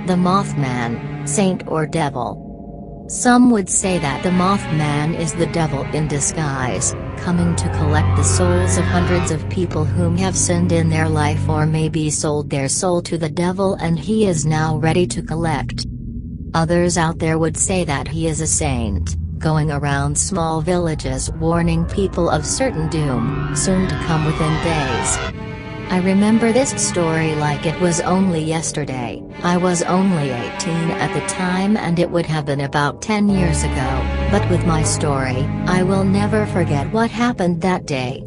The Mothman, saint or devil. Some would say that the Mothman is the devil in disguise, coming to collect the souls of hundreds of people whom have sinned in their life or maybe sold their soul to the devil and he is now ready to collect. Others out there would say that he is a saint, going around small villages warning people of certain doom, soon to come within days. I remember this story like it was only yesterday. I was only 18 at the time and it would have been about 10 years ago, but with my story, I will never forget what happened that day.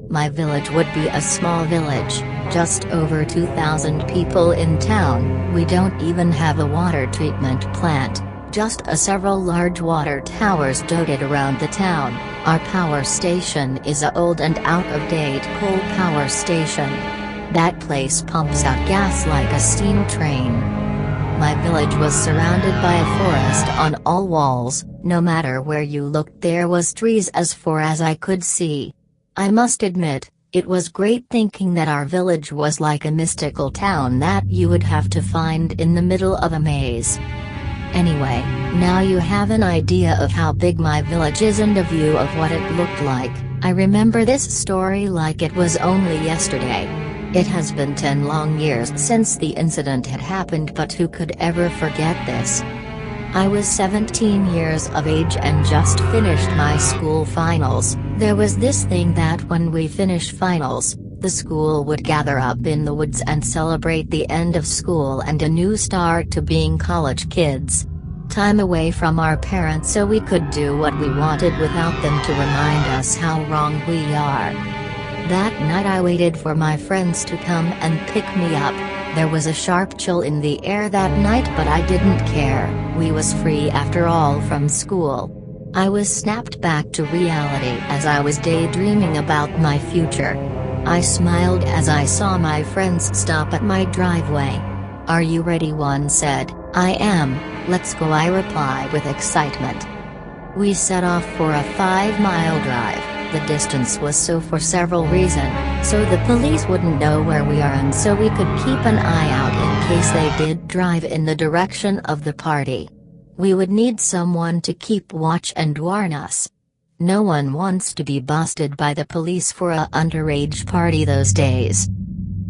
My village would be a small village, just over 2,000 people in town. We don't even have a water treatment plant, just several large water towers dotted around the town. Our power station is a old and out-of-date coal power station. That place pumps out gas like a steam train. My village was surrounded by a forest on all walls. No matter where you looked there was trees as far as I could see. I must admit, it was great thinking that our village was like a mystical town that you would have to find in the middle of a maze. Anyway, now you have an idea of how big my village is and a view of what it looked like. I remember this story like it was only yesterday. It has been 10 long years since the incident had happened, but who could ever forget this? I was 17 years of age and just finished my school finals. There was this thing that when we finished finals, the school would gather up in the woods and celebrate the end of school and a new start to being college kids. Time away from our parents so we could do what we wanted without them to remind us how wrong we are. That night I waited for my friends to come and pick me up. There was a sharp chill in the air that night but I didn't care, we was free after all from school. I was snapped back to reality as I was daydreaming about my future. I smiled as I saw my friends stop at my driveway. "Are you ready?" one said. "I am, let's go," I replied with excitement. We set off for a 5-mile drive. The distance was so for several reasons, so the police wouldn't know where we are and so we could keep an eye out in case they did drive in the direction of the party. We would need someone to keep watch and warn us. No one wants to be busted by the police for a underage party those days.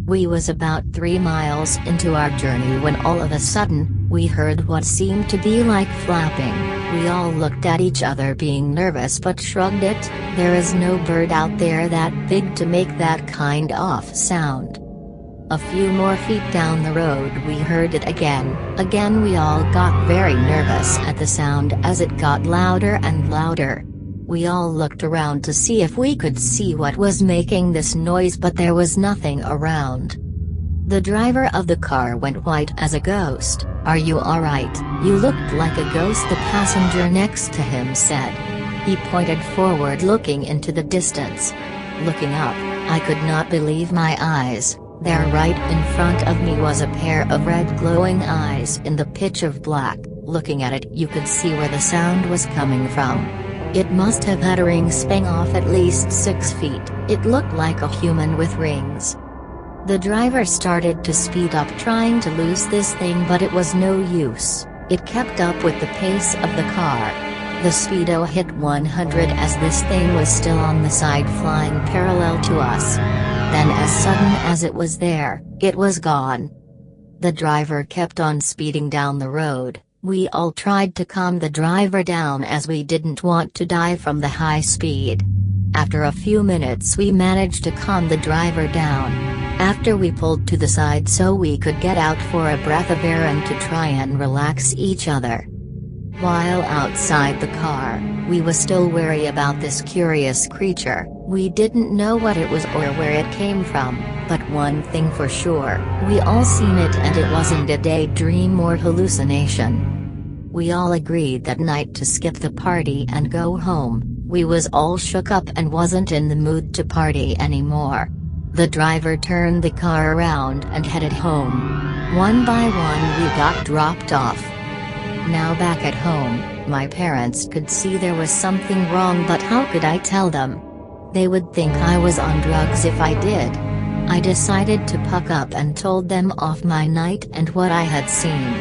We was about 3 miles into our journey when all of a sudden, we heard what seemed to be like flapping. We all looked at each other being nervous but shrugged it. There is no bird out there that big to make that kind of sound. A few more feet down the road we heard it again. Again we all got very nervous at the sound as it got louder and louder. We all looked around to see if we could see what was making this noise but there was nothing around. The driver of the car went white as a ghost. "Are you alright? You looked like a ghost," the passenger next to him said. He pointed forward looking into the distance. Looking up, I could not believe my eyes. There right in front of me was a pair of red glowing eyes in the pitch of black. Looking at it you could see where the sound was coming from. It must have had a wingspan of at least 6 feet. It looked like a human with rings. The driver started to speed up trying to lose this thing but it was no use. It kept up with the pace of the car. The speedo hit 100 as this thing was still on the side flying parallel to us. Then as sudden as it was there, it was gone. The driver kept on speeding down the road. We all tried to calm the driver down as we didn't want to die from the high speed. After a few minutes we managed to calm the driver down. After we pulled to the side so we could get out for a breath of air and to try and relax each other. While outside the car, we were still wary about this curious creature. We didn't know what it was or where it came from, but one thing for sure, we all seen it and it wasn't a daydream or hallucination. We all agreed that night to skip the party and go home. We was all shook up and wasn't in the mood to party anymore. The driver turned the car around and headed home. One by one we got dropped off. Now back at home, my parents could see there was something wrong but how could I tell them? They would think I was on drugs if I did. I decided to puck up and told them of my night and what I had seen.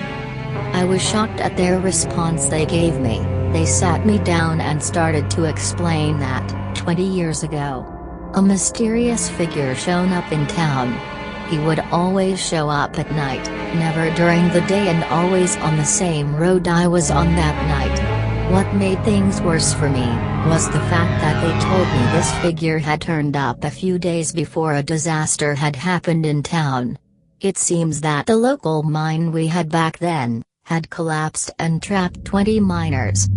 I was shocked at their response they gave me. They sat me down and started to explain that, 20 years ago, a mysterious figure shown up in town. He would always show up at night, never during the day, and always on the same road I was on that night. What made things worse for me was the fact that they told me this figure had turned up a few days before a disaster had happened in town. It seems that the local mine we had back then had collapsed and trapped 20 miners.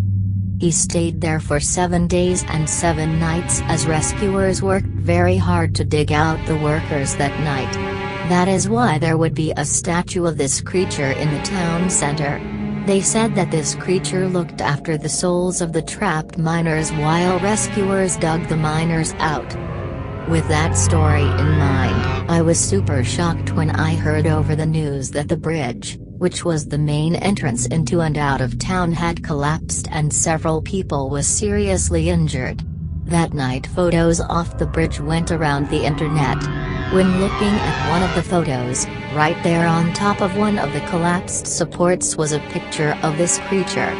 He stayed there for 7 days and 7 nights as rescuers worked very hard to dig out the workers that night. That is why there would be a statue of this creature in the town center. They said that this creature looked after the souls of the trapped miners while rescuers dug the miners out. With that story in mind, I was super shocked when I heard over the news that the bridge, which was the main entrance into and out of town, had collapsed and several people was seriously injured. That night photos off the bridge went around the internet. When looking at one of the photos, right there on top of one of the collapsed supports was a picture of this creature.